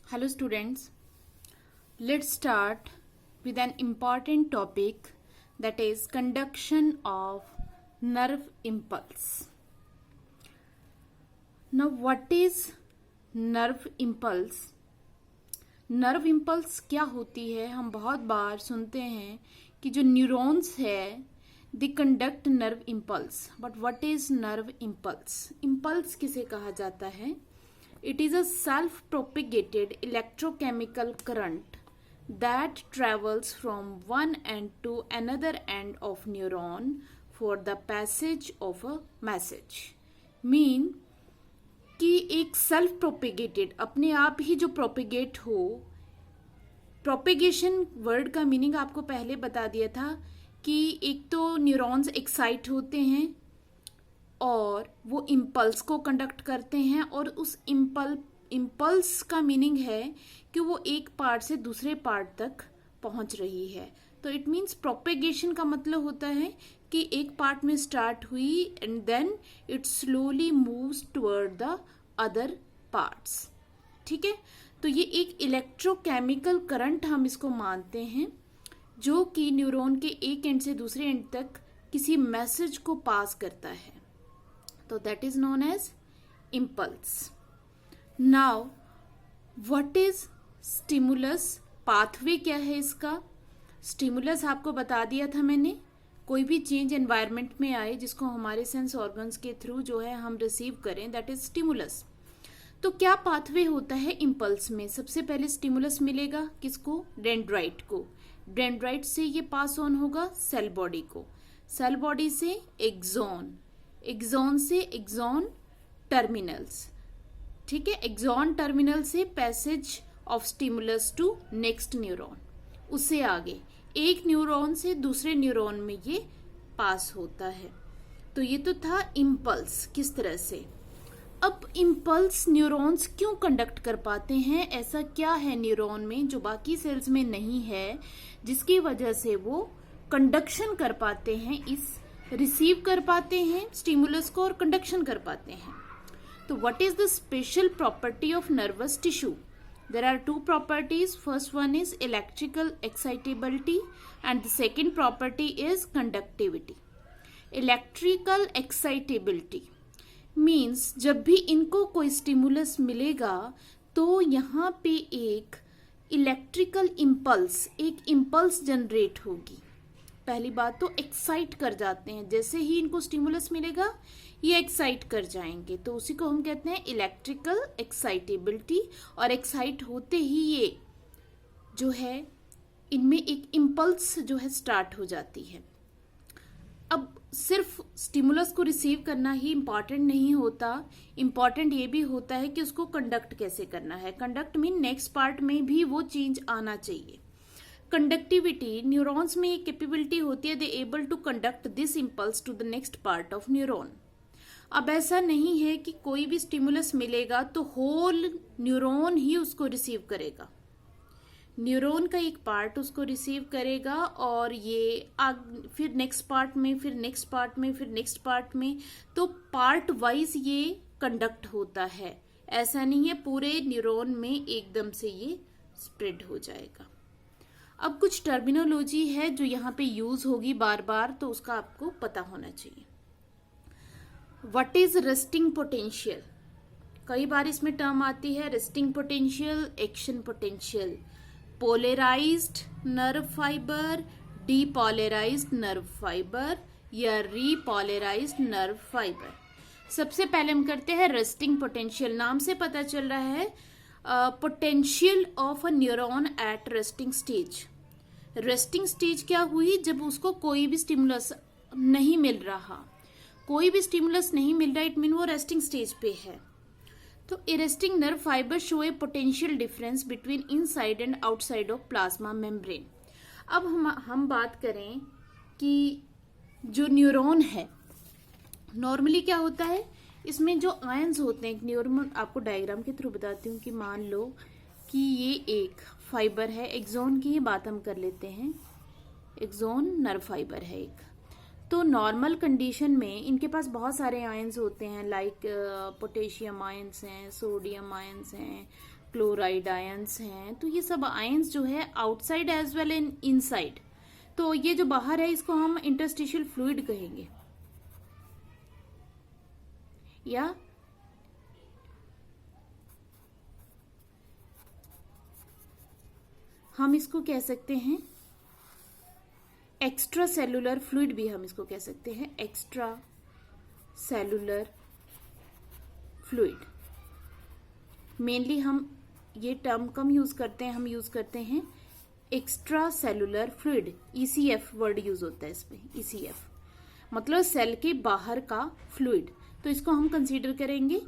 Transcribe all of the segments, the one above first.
Hello students, let's start with an important topic, that is conduction of nerve impulse. Now what is nerve impulse? Nerve impulse क्या होती है? हम बहुत बार सुनते हैं कि जो न्यूरॉन्स है they conduct nerve impulse, but what is nerve impulse? Impulse किसे कहा जाता है? It is a self-propagated electrochemical current that travels from one end to another end of neuron for the passage of a message. Mean कि एक self propagated, अपने आप ही जो propagate हो. प्रोपेगेशन वर्ड का मीनिंग आपको पहले बता दिया था कि एक तो न्यूरॉन्स एक्साइट होते हैं और वो इम्पल्स को कंडक्ट करते हैं, और उस इम्पल्स का मीनिंग है कि वो एक पार्ट से दूसरे पार्ट तक पहुंच रही है. तो इट मीन्स प्रोपेगेशन का मतलब होता है कि एक पार्ट में स्टार्ट हुई and then it slowly moves toward the other parts. ठीक है, तो ये एक इलेक्ट्रोकेमिकल करंट हम इसको मानते हैं जो कि न्यूरॉन के एक एंड से दूसरे एंड तक किसी मैसेज को पास करता है. तो that is known as impulse. Now, what is stimulus? Pathway क्या है इसका? स्टिमुलस आपको बता दिया था मैंने. कोई भी चेंज एनवायरनमेंट में आए जिसको हमारे सेंस ऑर्गन्स के थ्रू जो है हम रिसीव करें, दैट इज स्टिमुलस. तो क्या पाथवे होता है इम्पल्स में? सबसे पहले स्टिमुलस मिलेगा किसको? डेंड्राइट को. डेंड्राइट से ये पास ऑन होगा सेल बॉडी को, सेल बॉडी से एक्सॉन, एक्सॉन से एक्सॉन टर्मिनल्स. ठीक है, एक्सॉन टर्मिनल से passage of stimulus to next neuron, उससे आगे एक न्यूरॉन से दूसरे न्यूरॉन में ये पास होता है. तो ये तो था इम्पल्स किस तरह से. अब इम्पल्स न्यूरॉन्स क्यों कंडक्ट कर पाते हैं? ऐसा क्या है न्यूरॉन में जो बाकी सेल्स में नहीं है जिसकी वजह से वो कंडक्शन कर पाते हैं, इस रिसीव कर पाते हैं स्टिमुलस को और कंडक्शन कर पाते हैं. तो what is the special property of nervous tissue? There are two properties. First one is electrical excitability and the second property is conductivity. Electrical excitability means जब भी इनको कोई स्टिमुलस मिलेगा तो यहाँ पे एक इलेक्ट्रिकल इम्पल्स, एक इम्पल्स जनरेट होगी. पहली बात तो एक्साइट कर जाते हैं, जैसे ही इनको स्टिमुलस मिलेगा ये एक्साइट कर जाएंगे, तो उसी को हम कहते हैं इलेक्ट्रिकल एक्साइटेबिलिटी. और एक्साइट होते ही ये जो है इनमें एक इम्पल्स जो है स्टार्ट हो जाती है. अब सिर्फ स्टिमुलस को रिसीव करना ही इम्पॉर्टेंट नहीं होता, इम्पॉर्टेंट ये भी होता है कि उसको कंडक्ट कैसे करना है. कंडक्ट मीन नेक्स्ट पार्ट में भी वो चेंज आना चाहिए. कंडक्टिविटी, न्यूरॉन्स में एक कैपेबिलिटी होती है, they able to conduct this impulse to the next part of neuron. अब ऐसा नहीं है कि कोई भी स्टिमुलस मिलेगा तो होल न्यूरॉन ही उसको रिसीव करेगा. न्यूरॉन का एक पार्ट उसको रिसीव करेगा और ये फिर नेक्स्ट पार्ट में, फिर नेक्स्ट पार्ट में, फिर नेक्स्ट पार्ट में, तो पार्ट वाइज ये कंडक्ट होता है. ऐसा नहीं है पूरे न्यूरॉन में एकदम से ये स्प्रेड हो जाएगा. अब कुछ टर्मिनोलॉजी है जो यहाँ पे यूज होगी बार बार, तो उसका आपको पता होना चाहिए. What is resting potential? कई बार इसमें टर्म आती है resting potential, action potential. Polarized nerve fibre, depolarized nerve fibre या रीपोलराइज्ड नर्व फाइबर. सबसे पहले हम करते हैं रेस्टिंग पोटेंशियल. नाम से पता चल रहा है potential of a neuron at resting stage. Resting stage क्या हुई? जब उसको कोई भी स्टिमुलस नहीं मिल रहा, कोई भी स्टिमुलस नहीं मिल रहा, इट मीन वो रेस्टिंग स्टेज पे है. तो a resting nerve fibre show a potential difference between inside and outside of plasma membrane. अब हम बात करें कि जो न्यूरॉन है नॉर्मली क्या होता है, इसमें जो आयंस होते हैं, न्यूरॉन आपको डायग्राम के थ्रू बताती हूँ कि मान लो कि ये एक फाइबर है, एक्सॉन की ही बात हम कर लेते हैं. एक्सॉन नर्व फाइबर है एक. तो नॉर्मल कंडीशन में इनके पास बहुत सारे आयंस होते हैं, लाइक पोटेशियम आयंस हैं, सोडियम आयंस हैं, क्लोराइड आयंस हैं। तो ये सब आयंस जो है outside as well in inside, तो ये जो बाहर है इसको हम इंटरस्टिशियल फ्लूइड कहेंगे, या हम इसको कह सकते हैं एक्स्ट्रा सेलुलर फ्लूइड भी हम इसको कह सकते हैं, एक्स्ट्रा सेलुलर फ्लूइड। मेनली हम ये टर्म कम यूज करते हैं, हम यूज करते हैं extra cellular fluid, ECF word use होता है इसमें, ECF मतलब सेल के बाहर का फ्लूइड। तो इसको हम कंसीडर करेंगे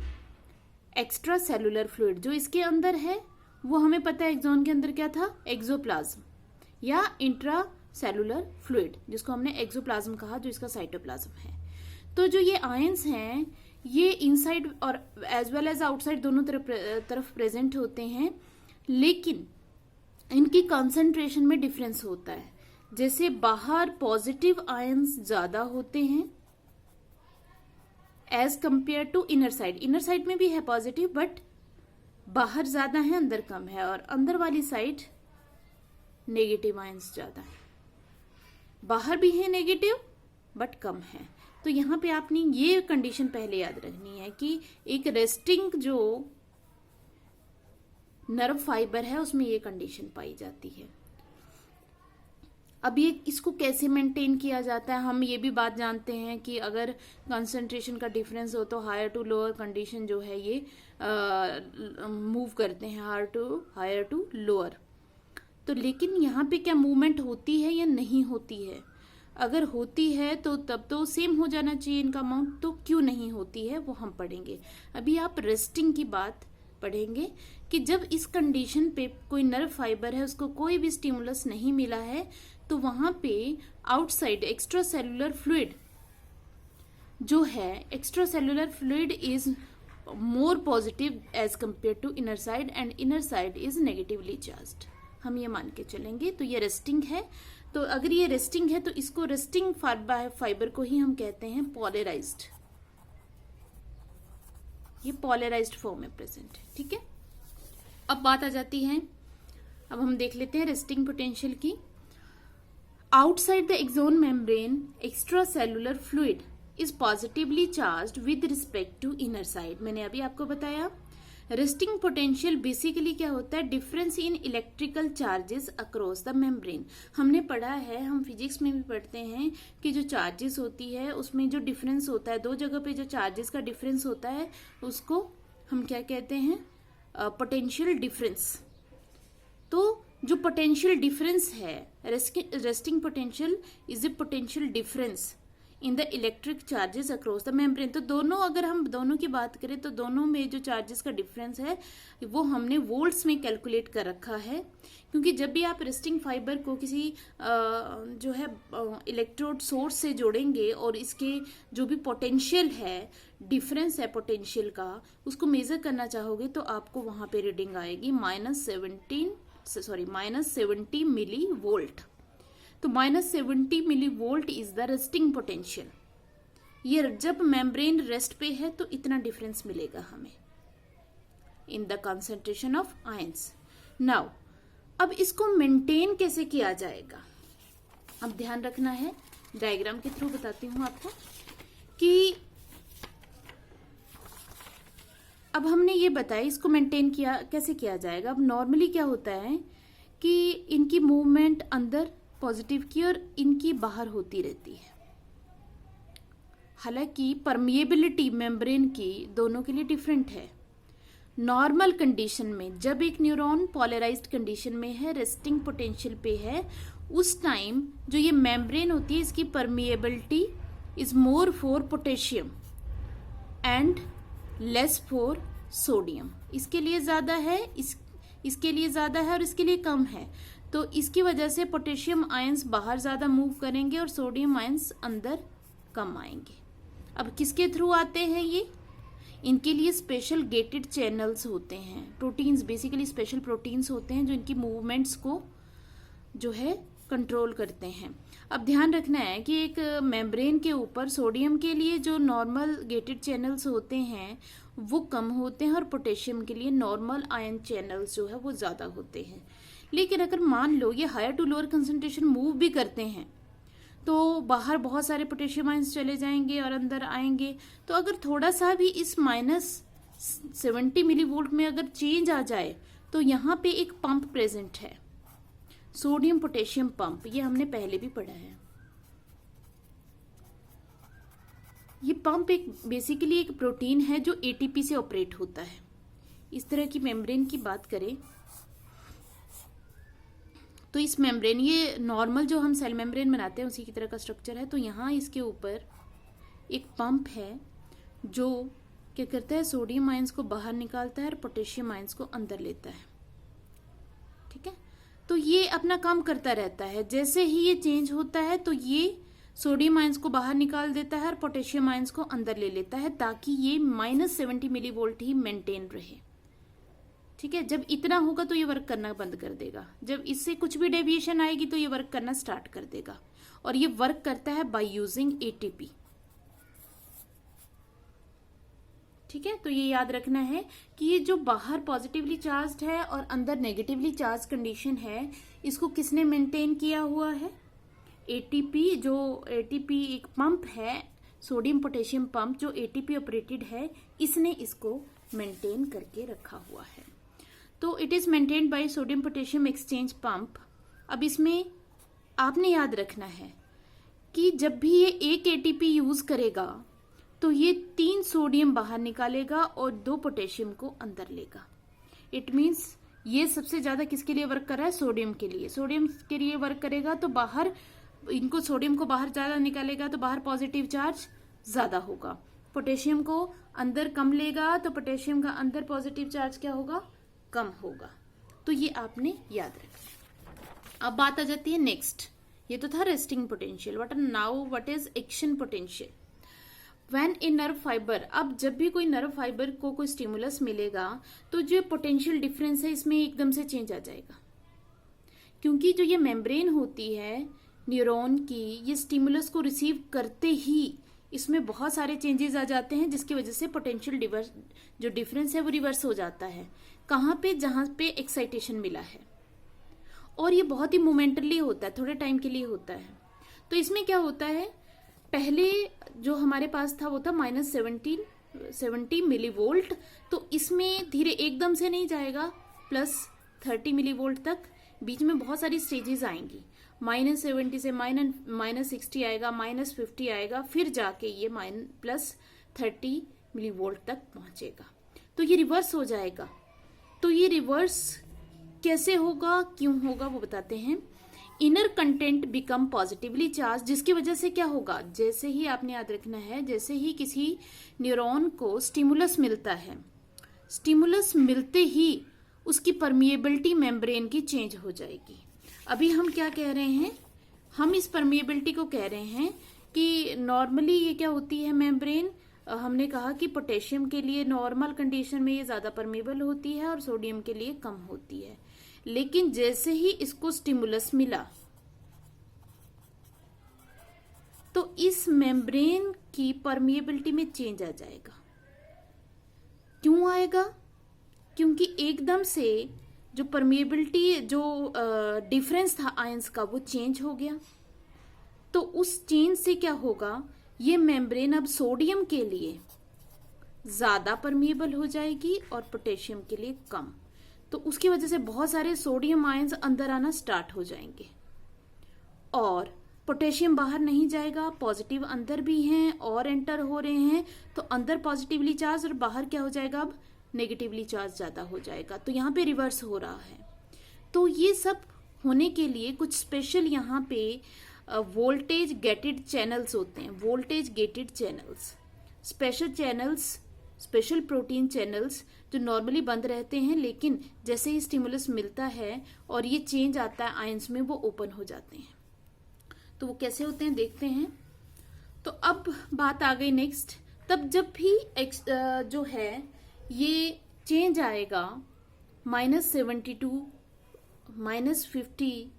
एक्स्ट्रा सेलुलर फ्लूइड। जो इसके अंदर है वो हमें पता है एक्सोन के अंदर क्या था, एक्सोप्लाज्म या इंट्रा सेलुलर फ्लूइड, जिसको हमने एक्सोप्लाज्म कहा, जो इसका साइटोप्लाज्म है। तो जो ये आयंस हैं ये इनसाइड और एज वेल एज आउटसाइड दोनों तरफ प्रेजेंट होते हैं, लेकिन इनकी कंसंट्रेशन में डिफरेंस होता है। जैसे बाहर पॉजिटिव आयंस ज्यादा होते हैं as compare to inner side, inner side में भी है पॉजिटिव बट बाहर ज्यादा है अंदर कम है, और अंदर वाली साइड नेगेटिव आयंस ज्यादा है, बाहर भी है नेगेटिव बट कम है। तो यहाँ पे आपने ये कंडीशन पहले याद रखनी है कि एक रेस्टिंग जो नर्व फाइबर है उसमें ये कंडीशन पाई जाती है। अब ये इसको कैसे मेंटेन किया जाता है, हम ये भी बात जानते हैं कि अगर कंसंट्रेशन का डिफरेंस हो तो हायर टू लोअर कंडीशन जो है ये मूव करते हैं, हायर टू लोअर। तो लेकिन यहाँ पे क्या मूवमेंट होती है या नहीं होती है? अगर होती है तो तब तो सेम हो जाना चाहिए इनका अमाउंट, तो क्यों नहीं होती है वो हम पढ़ेंगे। अभी आप रेस्टिंग की बात पढ़ेंगे कि जब इस कंडीशन पे कोई नर्व फाइबर है उसको कोई भी स्टिमुलस नहीं मिला है तो वहां पे आउटसाइड एक्स्ट्रा सेलुलर फ्लूइड जो है, extra cellular fluid is more positive as compare to inner side and inner side is negatively charged, हम ये मान के चलेंगे। तो ये रेस्टिंग है, तो अगर ये रेस्टिंग है तो इसको रेस्टिंग फाइबर को ही हम कहते हैं पोलराइज्ड, ये पोलराइज्ड फॉर्म में प्रेजेंट है, ठीक है। अब बात आ जाती है, अब हम देख लेते हैं रेस्टिंग पोटेंशियल की। Outside the axon membrane extra cellular fluid is positively charged with respect to inner side. मैंने अभी आपको बताया रेस्टिंग पोटेंशियल बेसिकली क्या होता है, difference in electrical charges across the membrane. हमने पढ़ा है, हम फिजिक्स में भी पढ़ते हैं कि जो चार्जेस होती है उसमें जो डिफरेंस होता है, दो जगह पे जो चार्जेस का डिफरेंस होता है उसको हम क्या कहते हैं, पोटेंशियल डिफरेंस। तो जो पोटेंशियल डिफरेंस है, resting potential is a potential difference in the electric charges across the membrane. तो दोनों, अगर हम दोनों की बात करें तो दोनों में जो चार्जेस का डिफरेंस है वो हमने वोल्ट्स में कैलकुलेट कर रखा है, क्योंकि जब भी आप रेस्टिंग फाइबर को किसी जो है इलेक्ट्रोड सोर्स से जोड़ेंगे और इसके जो भी पोटेंशियल है, डिफरेंस है पोटेंशियल का, उसको मेजर करना चाहोगे तो आपको वहां पे रीडिंग आएगी -70 मिली वोल्ट। तो -70 millivolt is the resting potential. ये जब मेम्ब्रेन रेस्ट पे है तो इतना डिफरेंस मिलेगा हमें in the concentration of ions. Now अब इसको मेंटेन कैसे किया जाएगा, अब ध्यान रखना है, डायग्राम के थ्रू बताती हूं आपको कि अब हमने ये बताया इसको मेंटेन कैसे किया जाएगा। अब नॉर्मली क्या होता है कि इनकी मूवमेंट अंदर पॉजिटिव की और इनकी बाहर होती रहती है। हालांकि परमिएबिलिटी मेम्ब्रेन की दोनों के लिए डिफरेंट है। नॉर्मल कंडीशन में जब एक न्यूरॉन पोलराइज्ड कंडीशन में है, रेस्टिंग पोटेंशियल पे है, उस टाइम जो ये मेम्ब्रेन होती है इसकी permeability is more for potassium and less for sodium. इसके लिए ज्यादा है, इसके लिए ज्यादा है और इसके लिए कम है। तो इसकी वजह से पोटेशियम आयंस बाहर ज्यादा मूव करेंगे और सोडियम आयंस अंदर कम आएंगे। अब किसके थ्रू आते हैं ये, इनके लिए स्पेशल गेटेड चैनल्स होते हैं, प्रोटीन्स, बेसिकली स्पेशल प्रोटीन्स होते हैं जो इनकी मूवमेंट्स को जो है कंट्रोल करते हैं। अब ध्यान रखना है कि एक मेम्ब्रेन के ऊपर सोडियम के लिए जो नॉर्मल गेटेड चैनल्स होते हैं वो कम होते हैं और पोटेशियम के लिए नॉर्मल आयन चैनल्स जो है वो ज़्यादा होते हैं। लेकिन अगर मान लो ये higher to lower concentration move भी करते हैं तो बाहर बहुत सारे पोटेशियम आयंस चले जाएंगे और अंदर आएंगे। तो अगर थोड़ा सा भी इस -70 मिलीवोल्ट में अगर चेंज आ जाए तो यहाँ पे एक पंप प्रेजेंट है, सोडियम पोटेशियम पंप। ये हमने पहले भी पढ़ा है। ये पंप एक बेसिकली एक प्रोटीन है जो एटीपी से ऑपरेट होता है। इस तरह की मेम्ब्रेन की बात करें तो इस मेम्ब्रेन, ये नॉर्मल जो हम सेल मेम्ब्रेन बनाते हैं उसी की तरह का स्ट्रक्चर है। तो यहाँ इसके ऊपर एक पंप है जो क्या करता है, सोडियम आयंस को बाहर निकालता है और पोटेशियम आयंस को अंदर लेता है। ठीक है, तो ये अपना काम करता रहता है। जैसे ही ये चेंज होता है तो ये सोडियम आयंस को बाहर निकाल देता है और पोटेशियम आयंस को अंदर ले लेता है ताकि ये -70 मिलीवोल्ट ही मेंटेन रहे। ठीक है, जब इतना होगा तो ये वर्क करना बंद कर देगा। जब इससे कुछ भी डेविएशन आएगी तो ये वर्क करना स्टार्ट कर देगा। और ये वर्क करता है बाय यूजिंग एटीपी। ठीक है, तो ये याद रखना है कि ये जो बाहर पॉजिटिवली चार्ज्ड है और अंदर नेगेटिवली चार्ज कंडीशन है, इसको किसने मेंटेन किया हुआ है? एटीपी। जो एटीपी एक पंप है, सोडियम पोटेशियम पंप जो एटीपी ऑपरेटेड है, इसने इसको मेंटेन करके रखा हुआ है। तो it is maintained by sodium potassium exchange pump. अब इसमें आपने याद रखना है कि जब भी ये एक एटीपी यूज करेगा तो ये 3 सोडियम बाहर निकालेगा और 2 पोटेशियम को अंदर लेगा। इट मीन्स ये सबसे ज्यादा किसके लिए वर्क कर रहा है? सोडियम के लिए। सोडियम के लिए वर्क करेगा तो बाहर इनको, सोडियम को बाहर ज्यादा निकालेगा तो बाहर पॉजिटिव चार्ज ज्यादा होगा। पोटेशियम को अंदर कम लेगा तो पोटेशियम का अंदर पॉजिटिव चार्ज क्या होगा? कम होगा। तो ये आपने याद रखना। अब बात आ जाती है नेक्स्ट। ये तो था resting potential. What is action potential? When a nerve fibre, अब जब भी कोई नर्व फाइबर को कोई स्टिमुलस मिलेगा तो जो पोटेंशियल डिफरेंस है इसमें एकदम से चेंज आ जाएगा। क्योंकि जो ये मेम्ब्रेन होती है न्यूरॉन की, ये स्टिमुलस को रिसीव करते ही इसमें बहुत सारे चेंजेस आ जाते हैं जिसकी वजह से पोटेंशियल जो डिफरेंस है वो रिवर्स हो जाता है। कहाँ पे? जहां पे एक्साइटेशन मिला है। और ये बहुत ही मोमेंटली होता है, थोड़े टाइम के लिए होता है। तो इसमें क्या होता है, पहले जो हमारे पास था वो था -70 मिलीवोल्ट। तो इसमें धीरे एकदम से नहीं जाएगा +30 मिलीवोल्ट तक। बीच में बहुत सारी स्टेजेस आएंगी। -70 से -60 आएगा, -50 आएगा, फिर जाके ये +30 मिलीवोल्ट तक पहुंचेगा। तो ये रिवर्स हो जाएगा। तो ये रिवर्स कैसे होगा, क्यों होगा, वो बताते हैं। Inner content become positively charge, जिसकी वजह से क्या होगा, जैसे ही आपने याद रखना है, जैसे ही किसी न्यूरॉन को स्टिमुलस मिलता है, स्टिमुलस मिलते ही उसकी परमिएबिलिटी मेम्ब्रेन की चेंज हो जाएगी। अभी हम क्या कह रहे हैं, हम इस परमिएबिलिटी को कह रहे हैं कि नॉर्मली ये क्या होती है मेम्ब्रेन, हमने कहा कि पोटेशियम के लिए नॉर्मल कंडीशन में ये ज्यादा परमिएबल होती है और सोडियम के लिए कम होती है। लेकिन जैसे ही इसको स्टिमुलस मिला तो इस मेम्ब्रेन की परमिएबिलिटी में चेंज आ जाएगा। क्यों आएगा? क्योंकि एकदम से जो परमिएबिलिटी, जो डिफरेंस था आयंस का, वो चेंज हो गया। तो उस चेंज से क्या होगा, ये मेम्ब्रेन अब सोडियम के लिए ज्यादा परमिएबल हो जाएगी और पोटेशियम के लिए कम। तो उसकी वजह से बहुत सारे सोडियम आयंस अंदर आना स्टार्ट हो जाएंगे और पोटेशियम बाहर नहीं जाएगा। पॉजिटिव अंदर भी हैं और एंटर हो रहे हैं, तो अंदर पॉजिटिवली चार्ज और बाहर क्या हो जाएगा, अब नेगेटिवली चार्ज ज्यादा हो जाएगा। तो यहाँ पे रिवर्स हो रहा है। तो ये सब होने के लिए कुछ स्पेशल यहाँ पे वोल्टेज गेटेड चैनल्स होते हैं। Voltage gated channels, special channels, special protein channels जो नॉर्मली बंद रहते हैं, लेकिन जैसे ही स्टिमुलस मिलता है और ये चेंज आता है आयंस में, वो ओपन हो जाते हैं। तो वो कैसे होते हैं देखते हैं। तो अब बात आ गई नेक्स्ट। तब जब भी जो है ये चेंज आएगा -72, -50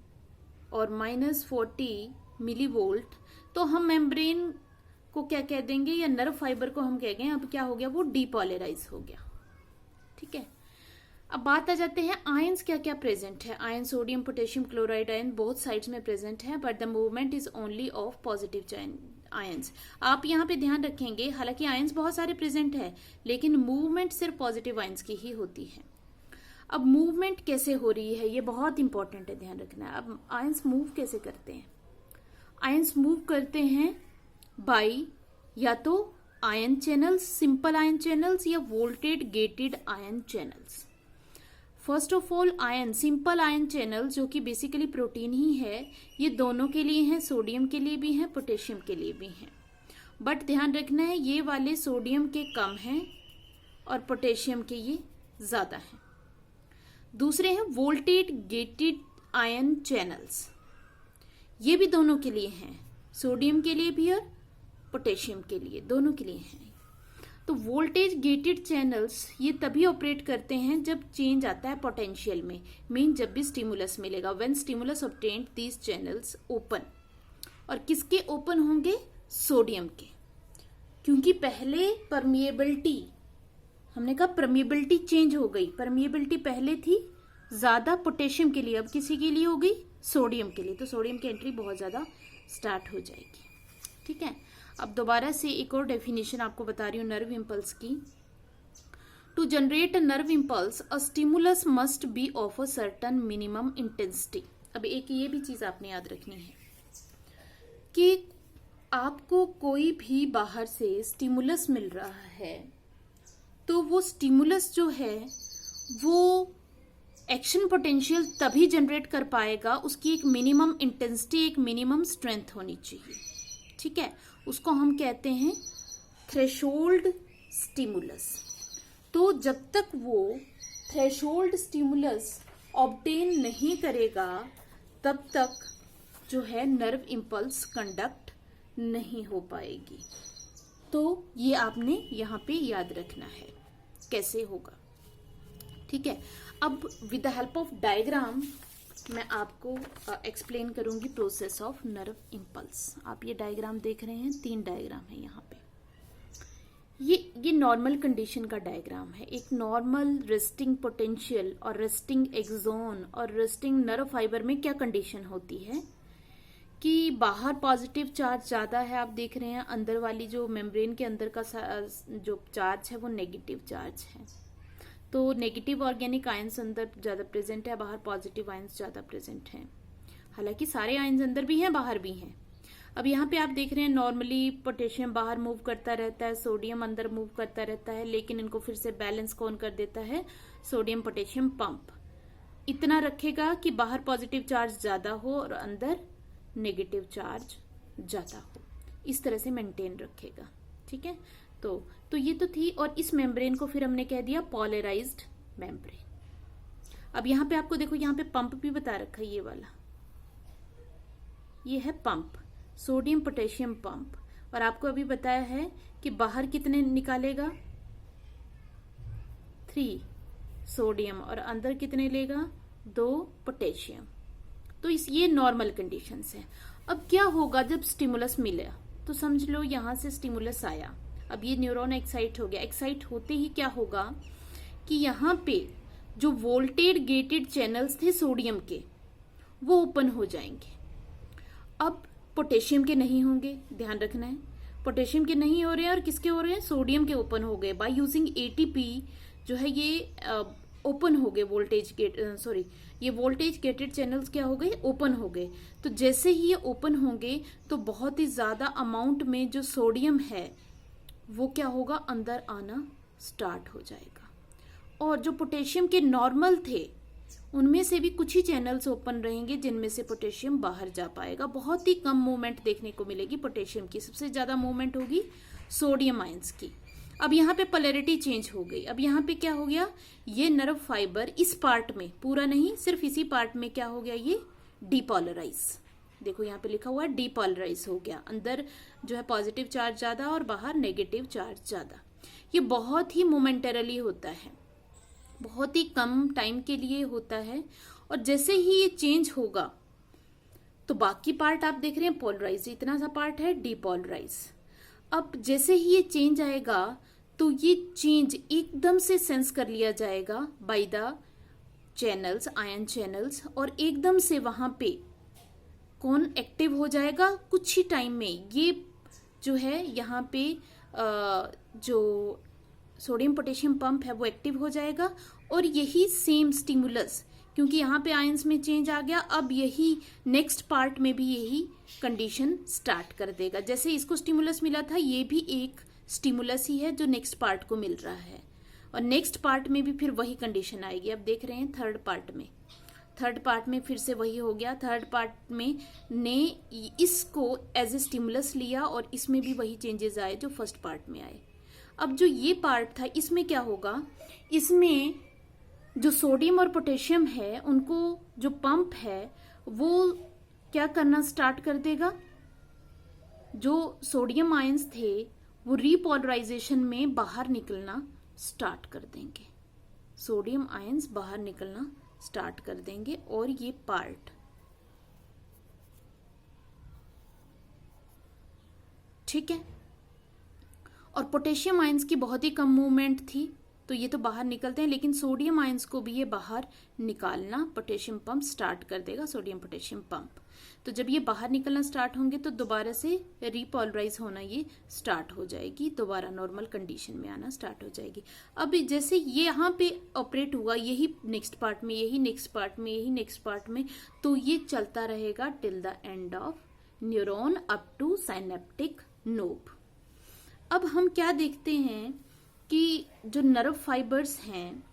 और -40 मिलीवोल्ट, तो हम मेम्ब्रेन को क्या कह देंगे, या नर्व फाइबर को हम कह गए, अब क्या हो गया, वो डीपोलराइज हो गया। ठीक है, अब बात आ जाते हैं आयंस क्या क्या प्रेजेंट है। Ion sodium potassium chloride ion both sides में प्रेजेंट है, but the movement is only of positive ions. आप यहाँ पे ध्यान रखेंगे, हालांकि आयंस बहुत सारे प्रेजेंट है, लेकिन मूवमेंट सिर्फ पॉजिटिव आयंस की ही होती है। अब मूवमेंट कैसे हो रही है, ये बहुत इंपॉर्टेंट है, ध्यान रखना है। अब आयंस मूव कैसे करते हैं? आयंस मूव करते हैं बाई या तो ion channels, simple ion channels, या voltage gated ion channels. First of all ion, simple ion channel जो कि बेसिकली प्रोटीन ही है, ये दोनों के लिए हैं, सोडियम के लिए भी हैं, पोटेशियम के लिए भी हैं। बट ध्यान रखना है, ये वाले सोडियम के कम हैं और पोटेशियम के ये ज्यादा हैं। दूसरे हैं वोल्टेज गेटेड आयन चैनल्स, ये भी दोनों के लिए हैं, सोडियम के लिए भी और पोटेशियम के लिए, दोनों के लिए हैं। तो वोल्टेज गेटेड चैनल्स ये तभी ऑपरेट करते हैं जब चेंज आता है पोटेंशियल में, मीन जब भी स्टिमुलस मिलेगा, when stimulus obtained these channels open. और किसके ओपन होंगे? सोडियम के, क्योंकि पहले परमिएबिलिटी, हमने कहा परमिएबिलिटी चेंज हो गई, परमिएबिलिटी पहले थी ज्यादा पोटेशियम के लिए, अब किसी के लिए हो गई? सोडियम के लिए। तो सोडियम की एंट्री बहुत ज्यादा स्टार्ट हो जाएगी। ठीक है, अब दोबारा से एक और डेफिनेशन आपको बता रही हूँ नर्व इम्पल्स की। To generate a nerve impulse a stimulus must be of a certain minimum intensity. अब एक ये भी चीज आपने याद रखनी है कि आपको कोई भी बाहर से स्टिमुलस मिल रहा है, तो वो स्टिमुलस जो है वो एक्शन पोटेंशियल तभी जनरेट कर पाएगा, उसकी एक मिनिमम इंटेंसिटी, एक मिनिमम स्ट्रेंथ होनी चाहिए। ठीक है, उसको हम कहते हैं थ्रेशोल्ड स्टिमुलस। तो जब तक वो थ्रेशोल्ड स्टिमुलस ऑब्टेन नहीं करेगा, तब तक जो है नर्व इम्पल्स कंडक्ट नहीं हो पाएगी। तो ये आपने यहाँ पे याद रखना है कैसे होगा। ठीक है, अब with the help of diagram मैं आपको एक्सप्लेन करूंगी प्रोसेस ऑफ नर्व इम्पल्स। आप ये डायग्राम देख रहे हैं, 3 डायग्राम है यहाँ पे। ये नॉर्मल कंडीशन का डायग्राम है। एक नॉर्मल रेस्टिंग पोटेंशियल और रेस्टिंग एक्सोन और रेस्टिंग नर्व फाइबर में क्या कंडीशन होती है कि बाहर पॉजिटिव चार्ज ज्यादा है, आप देख रहे हैं, अंदर वाली जो मेम्ब्रेन के अंदर का जो चार्ज है वो नेगेटिव चार्ज है। तो नेगेटिव ऑर्गेनिक आयंस अंदर ज्यादा प्रेजेंट है, बाहर पॉजिटिव आयंस ज्यादा प्रेजेंट हैं। हालांकि सारे आयंस अंदर भी हैं, बाहर भी हैं। अब यहाँ पे आप देख रहे हैं नॉर्मली पोटेशियम बाहर मूव करता रहता है, सोडियम अंदर मूव करता रहता है, लेकिन इनको फिर से बैलेंस कौन कर देता है? सोडियम पोटेशियम पंप इतना रखेगा कि बाहर पॉजिटिव चार्ज ज्यादा हो और अंदर नेगेटिव चार्ज ज्यादा हो, इस तरह से मेंटेन रखेगा। ठीक है, तो ये तो थी। और इस मेम्ब्रेन को फिर हमने कह दिया पोलराइज्ड मेम्ब्रेन। अब यहाँ पे आपको देखो, यहाँ पे पंप भी बता रखा है, ये वाला, ये है पंप, सोडियम पोटेशियम पंप। और आपको अभी बताया है कि बाहर कितने निकालेगा? 3 सोडियम और अंदर कितने लेगा? 2 पोटेशियम। तो ये नॉर्मल कंडीशंस है। अब क्या होगा जब स्टिमुलस मिला? तो समझ लो यहां से स्टिमुलस आया, अब ये न्यूरॉन एक्साइट हो गया। एक्साइट होते ही क्या होगा कि यहाँ पे जो वोल्टेज गेटेड चैनल्स थे सोडियम के, वो ओपन हो जाएंगे। अब पोटेशियम के नहीं होंगे, ध्यान रखना है, पोटेशियम के नहीं हो रहे हैं और किसके हो रहे हैं? सोडियम के ओपन हो गए। बाय यूजिंग एटीपी जो है ये ओपन हो गए, ये वोल्टेज गेटेड चैनल्स क्या हो गए? ओपन हो गए। तो जैसे ही ये ओपन होंगे तो बहुत ही ज्यादा अमाउंट में जो सोडियम है वो क्या होगा? अंदर आना स्टार्ट हो जाएगा। और जो पोटेशियम के नॉर्मल थे उनमें से भी कुछ ही चैनल्स ओपन रहेंगे जिनमें से पोटेशियम बाहर जा पाएगा। बहुत ही कम मूवमेंट देखने को मिलेगी पोटेशियम की, सबसे ज्यादा मूवमेंट होगी सोडियम आयंस की। अब यहाँ पे पोलैरिटी चेंज हो गई। अब यहाँ पे क्या हो गया? ये नर्व फाइबर इस पार्ट में, पूरा नहीं, सिर्फ इसी पार्ट में क्या हो गया? ये डीपोलराइज। देखो यहाँ पे लिखा हुआ है डीपोलराइज हो गया। अंदर जो है पॉजिटिव चार्ज ज्यादा और बाहर नेगेटिव चार्ज ज्यादा। ये बहुत ही मोमेंटरली होता है, बहुत ही कम टाइम के लिए होता है। और जैसे ही ये चेंज होगा तो बाकी पार्ट आप देख रहे हैं पोलराइज, इतना सा पार्ट है डीपोलराइज। अब जैसे ही ये चेंज आएगा तो ये चेंज एकदम से सेंस कर लिया जाएगा by the channels, ion channels, और एकदम से वहां पे कौन एक्टिव हो जाएगा कुछ ही टाइम में। ये जो है यहाँ पे जो सोडियम पोटेशियम पंप है वो एक्टिव हो जाएगा, और यही सेम स्टिमुलस, क्योंकि यहाँ पे आयंस में चेंज आ गया, अब यही नेक्स्ट पार्ट में भी यही कंडीशन स्टार्ट कर देगा। जैसे इसको स्टिमुलस मिला था, ये भी एक स्टिमुलस ही है जो नेक्स्ट पार्ट को मिल रहा है, और नेक्स्ट पार्ट में भी फिर वही कंडीशन आएगी। अब देख रहे हैं थर्ड पार्ट में फिर से वही हो गया। थर्ड पार्ट में ने इसको एज ए स्टिमुलस लिया और इसमें भी वही चेंजेस आए जो फर्स्ट पार्ट में आए। अब जो ये पार्ट था इसमें क्या होगा, इसमें जो सोडियम और पोटेशियम है उनको जो पंप है वो क्या करना स्टार्ट कर देगा, जो सोडियम आयंस थे वो रीपोलराइजेशन में बाहर निकलना स्टार्ट कर देंगे, सोडियम आयंस बाहर निकलना स्टार्ट कर देंगे। और ये पार्ट ठीक है, और पोटेशियम आयंस की बहुत ही कम मूवमेंट थी तो ये तो बाहर निकलते हैं, लेकिन सोडियम आयंस को भी ये बाहर निकालना पोटेशियम पंप स्टार्ट कर देगा, सोडियम पोटेशियम पंप। तो जब ये बाहर निकलना स्टार्ट होंगे तो दोबारा से रीपोलराइज होना ये स्टार्ट हो जाएगी, दोबारा नॉर्मल कंडीशन में आना स्टार्ट हो जाएगी। अब जैसे ये यहाँ पे ऑपरेट हुआ, यही नेक्स्ट पार्ट में, यही नेक्स्ट पार्ट में, यही नेक्स्ट पार्ट में, तो ये चलता रहेगा till the end of neuron up to synaptic knob. अब हम क्या देखते हैं कि जो नर्व फाइबर्स हैं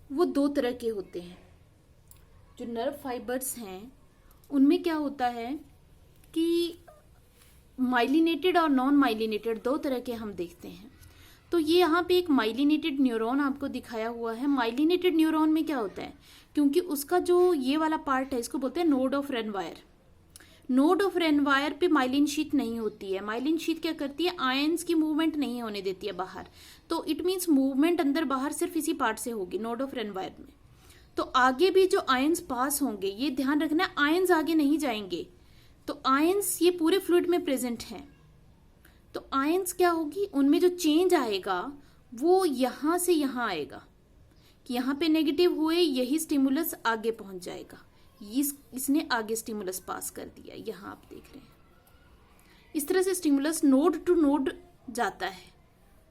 वो दो तरह के होते हैं। जो नर्व फाइबर्स हैं उनमें क्या होता है कि माइलिनेटेड और नॉन माइलिनेटेड दो तरह के हम देखते हैं। तो ये यहाँ पे एक माइलिनेटेड न्यूरॉन आपको दिखाया हुआ है। माइलिनेटेड न्यूरॉन में क्या होता है, क्योंकि उसका जो ये वाला पार्ट है इसको बोलते हैं नोड ऑफ रेनवायर। नोड ऑफ रेनवायर पे माइलिन शीट नहीं होती है। माइलिन शीट क्या करती है, आयंस की मूवमेंट नहीं होने देती है बाहर, तो इट मीन्स मूवमेंट अंदर बाहर सिर्फ इसी पार्ट से होगी, नोड ऑफ रेनवायर में। तो आगे भी जो आयंस पास होंगे, ये ध्यान रखना, आयंस आगे नहीं जाएंगे, तो आयंस ये पूरे फ्लूइड में प्रेजेंट हैं। तो आयंस क्या होगी, उनमें जो चेंज आएगा वो यहां से यहां आएगा, कि यहां पे नेगेटिव हुए, यही स्टिमुलस आगे पहुंच जाएगा, इसने आगे स्टिमुलस पास कर दिया, यहां आप देख रहे हैं। इस तरह से स्टिमुलस नोड टू नोड जाता है,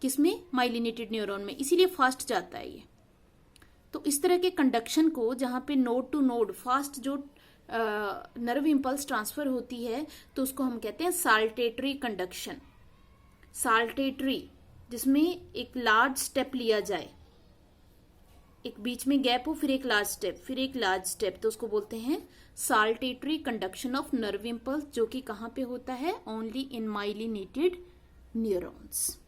किसमें, माइलिनेटेड न्यूरॉन में, इसीलिए फास्ट जाता है ये। तो इस तरह के कंडक्शन को, जहां पे नोड टू नोड फास्ट जो नर्व इंपल्स ट्रांसफर होती है, तो उसको हम कहते हैं साल्टेटरी कंडक्शन। साल्टेटरी, जिसमें एक लार्ज स्टेप लिया जाए, एक बीच में गैप हो, फिर एक लार्ज स्टेप, फिर एक लार्ज स्टेप, तो उसको बोलते हैं saltatory conduction of nerve impulse, जो कि कहां पे होता है, ओनली इन माइलिनेटेड न्यूरॉन्स।